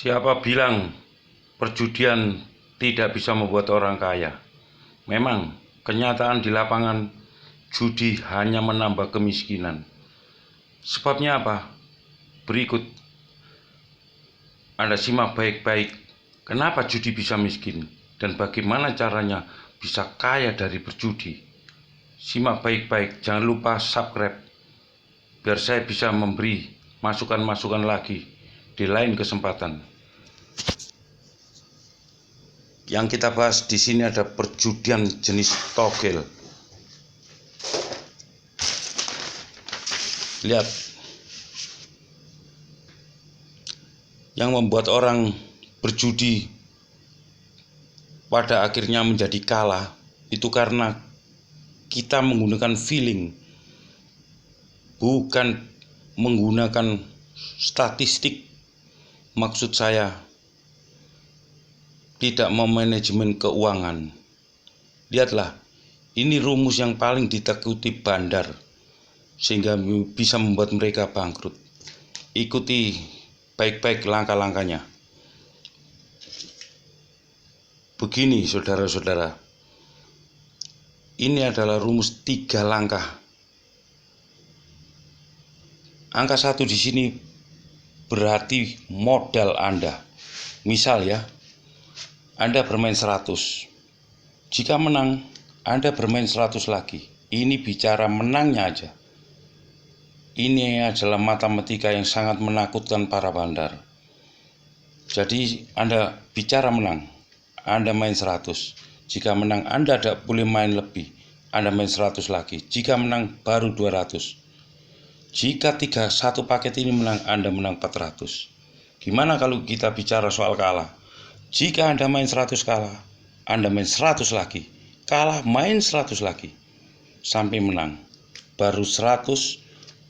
Siapa bilang perjudian tidak bisa membuat orang kaya? Memang kenyataan di lapangan judi hanya menambah kemiskinan. Sebabnya apa? Berikut Anda simak baik-baik. Kenapa judi bisa miskin dan bagaimana caranya bisa kaya dari berjudi? Simak baik-baik, jangan lupa subscribe biar saya bisa memberi masukan-masukan lagi di lain kesempatan. Yang kita bahas di sini ada perjudian jenis togel. Lihat, yang membuat orang berjudi pada akhirnya menjadi kalah itu karena kita menggunakan feeling, bukan menggunakan statistik. Maksud saya, tidak memanajemen keuangan. Lihatlah, ini rumus yang paling ditakuti bandar sehingga bisa membuat mereka bangkrut. Ikuti baik-baik langkah-langkahnya. Begini saudara-saudara, ini adalah rumus 3 langkah. Angka 1 di sini berarti modal Anda. Misal ya, Anda bermain 100. Jika menang, Anda bermain 100 lagi. Ini bicara menangnya aja. Ini adalah matematika yang sangat menakutkan para bandar. Jadi Anda bicara menang, Anda main 100. Jika menang Anda tidak boleh main lebih, Anda main 100 lagi. Jika menang baru 200. Jika satu paket ini menang, Anda menang 400. Gimana kalau kita bicara soal kalah? Jika Anda main 100 kalah, Anda main 100 lagi. Kalah main 100 lagi. Sampai menang. Baru 100,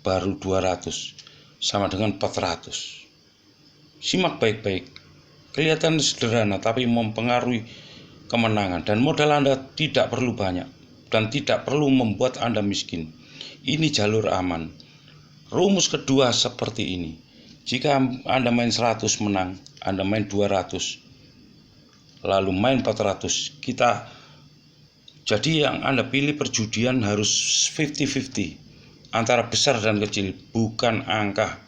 baru 200. Sama dengan 400. Simak baik-baik. Kelihatan sederhana tapi mempengaruhi kemenangan. Dan modal Anda tidak perlu banyak. Dan tidak perlu membuat Anda miskin. Ini jalur aman. Rumus kedua seperti ini. Jika Anda main 100 menang, Anda main 200. Lalu main 400. Jadi yang Anda pilih perjudian harus 50-50 antara besar dan kecil, bukan angka.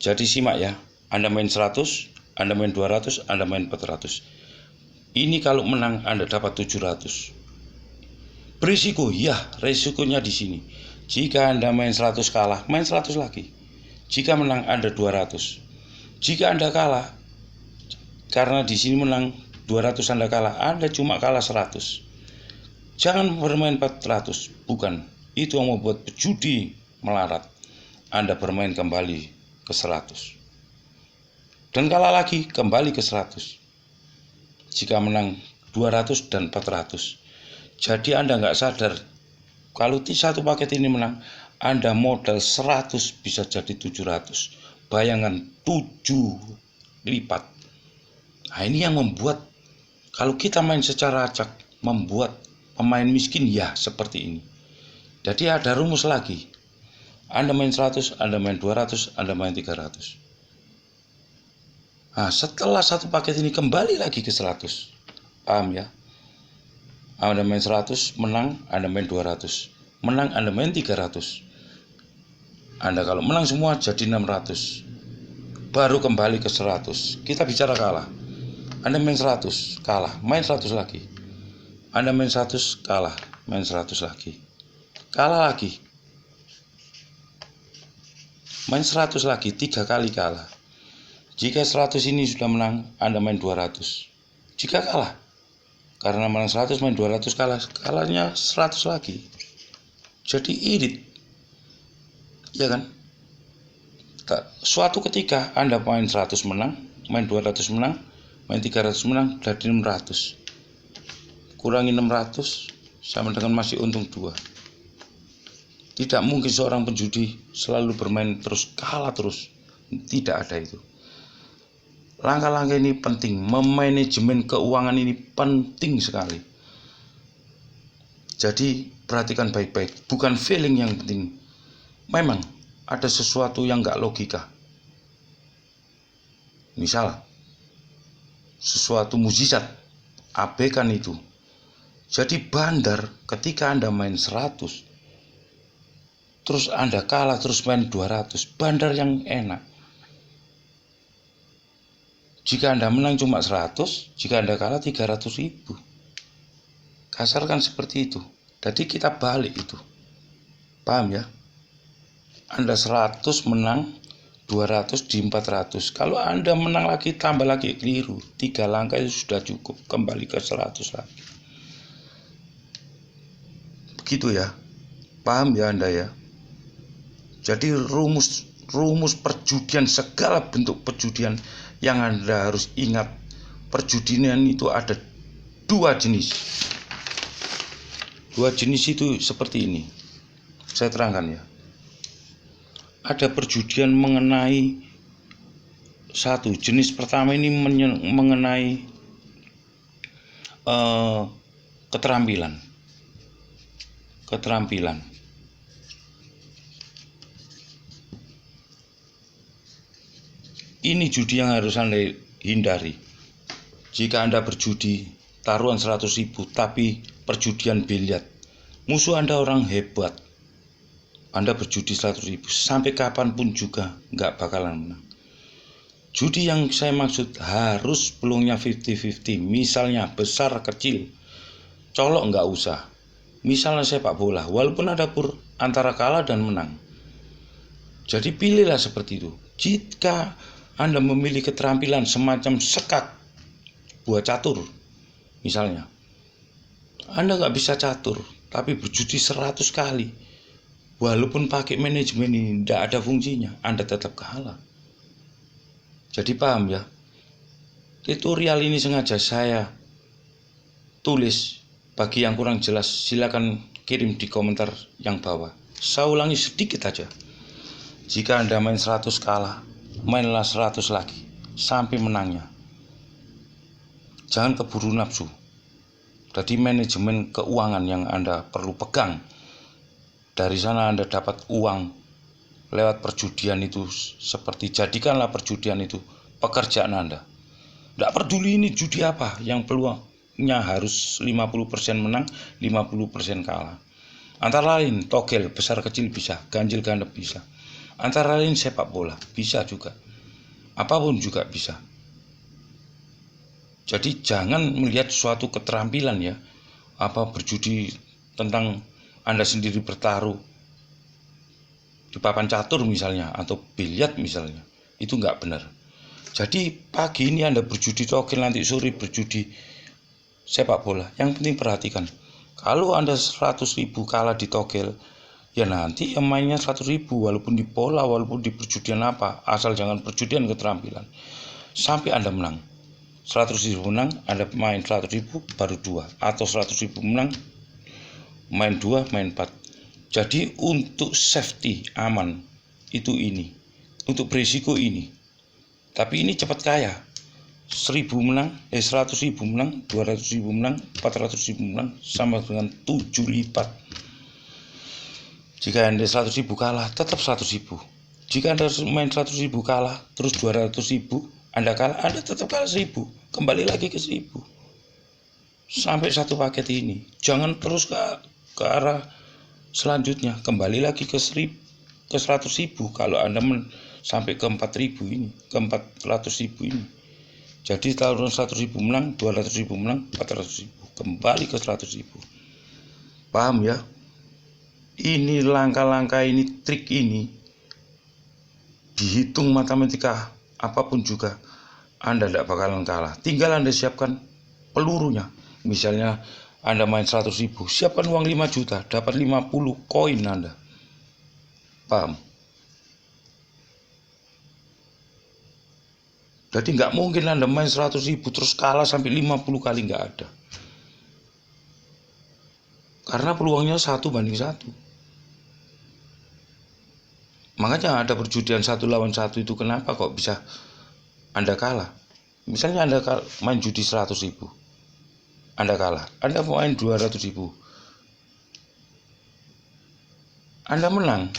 Jadi simak ya, Anda main 100, Anda main 200, Anda main 400. Ini kalau menang Anda dapat 700. Berisiko, ya, risikonya di sini. Jika Anda main 100 kalah, main 100 lagi. Jika menang Anda 200. Jika Anda kalah, karena di sini menang 200 Anda kalah, Anda cuma kalah 100. Jangan bermain 400, bukan. Itu yang membuat pejudi melarat. Anda bermain kembali ke 100. Dan kalah lagi kembali ke 100. Jika menang 200 dan 400. Jadi Anda nggak sadar, kalau satu paket ini menang, Anda modal 100 bisa jadi 700. Bayangkan 7 lipat. Nah ini yang membuat, kalau kita main secara acak, membuat pemain miskin ya seperti ini. Jadi ada rumus lagi. Anda main 100, Anda main 200, Anda main 300. Nah setelah satu paket ini kembali lagi ke 100. Paham ya? Anda main 100, menang, Anda main 200. Menang, Anda main 300. Anda kalau menang semua jadi 600. Baru kembali ke 100. Kita bicara kalah. Anda main 100, kalah, main 100 lagi. Anda main 100, kalah, main 100 lagi. Kalah lagi. Main 100 lagi, 3 kali kalah. Jika 100 ini sudah menang, Anda main 200. Jika kalah, karena menang 100 main 200 kalah, kalahnya 100 lagi. Jadi irit. Ya kan? Suatu ketika Anda main 100 menang, main 200 menang, main 300 menang, jadi 600. Kurangi 600 sama dengan masih untung 2. Tidak mungkin seorang penjudi selalu bermain terus kalah terus. Tidak ada itu. Langkah-langkah ini penting. Memanajemen keuangan ini penting sekali. Jadi perhatikan baik-baik. Bukan feeling yang penting. Memang ada sesuatu yang nggak logika. Misal sesuatu mukjizat, abaikan itu. Jadi bandar ketika Anda main 100, terus Anda kalah terus main 200, bandar yang enak. Jika Anda menang cuma 100, jika Anda kalah 300.000. Kasar kan seperti itu. Jadi kita balik itu. Paham ya? Anda 100 menang 200 di 400. Kalau Anda menang lagi tambah lagi, keliru. 3 langkah itu sudah cukup, kembali ke 100 lagi. Begitu ya. Paham ya Anda ya? Jadi rumus perjudian, segala bentuk perjudian yang Anda harus ingat, perjudian itu ada 2 jenis. 2 jenis itu seperti ini. Saya terangkan ya. Ada perjudian mengenai satu jenis pertama ini mengenai keterampilan. Ini judi yang harus Anda hindari. Jika Anda berjudi taruhan 100.000 tapi perjudian biliar, musuh Anda orang hebat, Anda berjudi 100.000 sampai kapanpun juga nggak bakalan menang. Judi yang saya maksud harus peluangnya 50-50. Misalnya besar kecil, colok nggak usah. Misalnya sepak bola, walaupun ada antara kalah dan menang. Jadi pilihlah seperti itu. Jika Anda memilih keterampilan semacam sekak, buat catur, misalnya, Anda nggak bisa catur, tapi berjudi 100 kali, walaupun pakai manajemen ini tidak ada fungsinya, Anda tetap kalah. Jadi paham ya? Tutorial ini sengaja saya tulis. Bagi yang kurang jelas, silakan kirim di komentar yang bawah. Saya ulangi sedikit aja. Jika Anda main 100 kalah, mainlah 100 lagi sampai menangnya. Jangan keburu nafsu. Jadi manajemen keuangan yang Anda perlu pegang. Dari sana Anda dapat uang lewat perjudian itu. Seperti jadikanlah perjudian itu pekerjaan Anda. Tidak peduli ini judi apa, yang peluangnya harus 50% menang, 50% kalah. Antara lain togel besar kecil bisa, ganjil genap bisa. Antara lain sepak bola bisa juga. Apapun juga bisa. Jadi jangan melihat suatu keterampilan ya, apa berjudi tentang Anda sendiri bertaruh di papan catur misalnya, atau biliar misalnya, itu nggak benar. Jadi pagi ini Anda berjudi togel, nanti sore berjudi sepak bola. Yang penting perhatikan, kalau Anda 100.000 kalah di togel, ya nanti yang mainnya 100.000, walaupun di bola, walaupun di perjudian apa, asal jangan perjudian keterampilan. Sampai Anda menang 100.000 menang, Anda main 100.000 baru 2, atau 100.000 menang, main 2, main 4. Jadi untuk safety, aman, itu ini. Untuk berisiko ini. Tapi ini cepat kaya. 100.000 menang, 100.000 menang, 200.000 menang, 400.000 menang, sama dengan 7 lipat. Jika Anda 100.000 kalah, tetap 100.000. Jika Anda main 100.000 kalah, terus 200.000 Anda kalah, Anda tetap kalah 1.000. Kembali lagi ke 1.000. Sampai satu paket ini. Jangan terus ke arah selanjutnya. Kembali lagi ke 100.000. Kalau Anda sampai ke 4.000 ini, ke 400.000 ini. Jadi tahun 100.000 menang, 200.000 menang, 400.000. Kembali ke 100.000. Paham ya? Ini langkah-langkah ini, trik ini dihitung matematika apapun juga, Anda tidak bakalan kalah. Tinggal Anda siapkan pelurunya. Misalnya Anda main 100.000, siapkan uang 5 juta, dapat 50 koin Anda. Paham? Jadi nggak mungkin Anda main 100.000 terus kalah sampai 50 kali, nggak ada. Karena peluangnya 1:1. Makanya ada perjudian 1 lawan 1 itu, kenapa kok bisa Anda kalah? Misalnya Anda main judi 100.000, Anda kalah. Anda main 200.000, Anda menang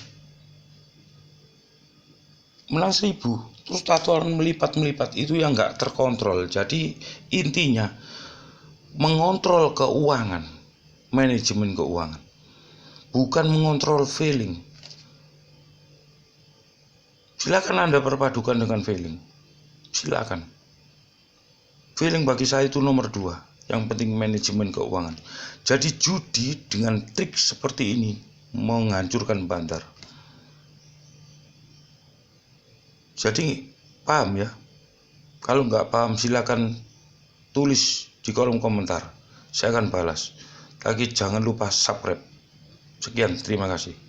1.000, terus tatoan melipat-melipat, itu yang nggak terkontrol. Jadi intinya mengontrol keuangan, manajemen keuangan, bukan mengontrol feeling. Silakan Anda perpadukan dengan feeling, silakan. Feeling bagi saya itu nomor 2. Yang penting manajemen keuangan. Jadi judi dengan trik seperti ini menghancurkan bandar. Jadi paham ya? Kalau nggak paham silakan tulis di kolom komentar. Saya akan balas. Lagi jangan lupa subscribe. Sekian, terima kasih.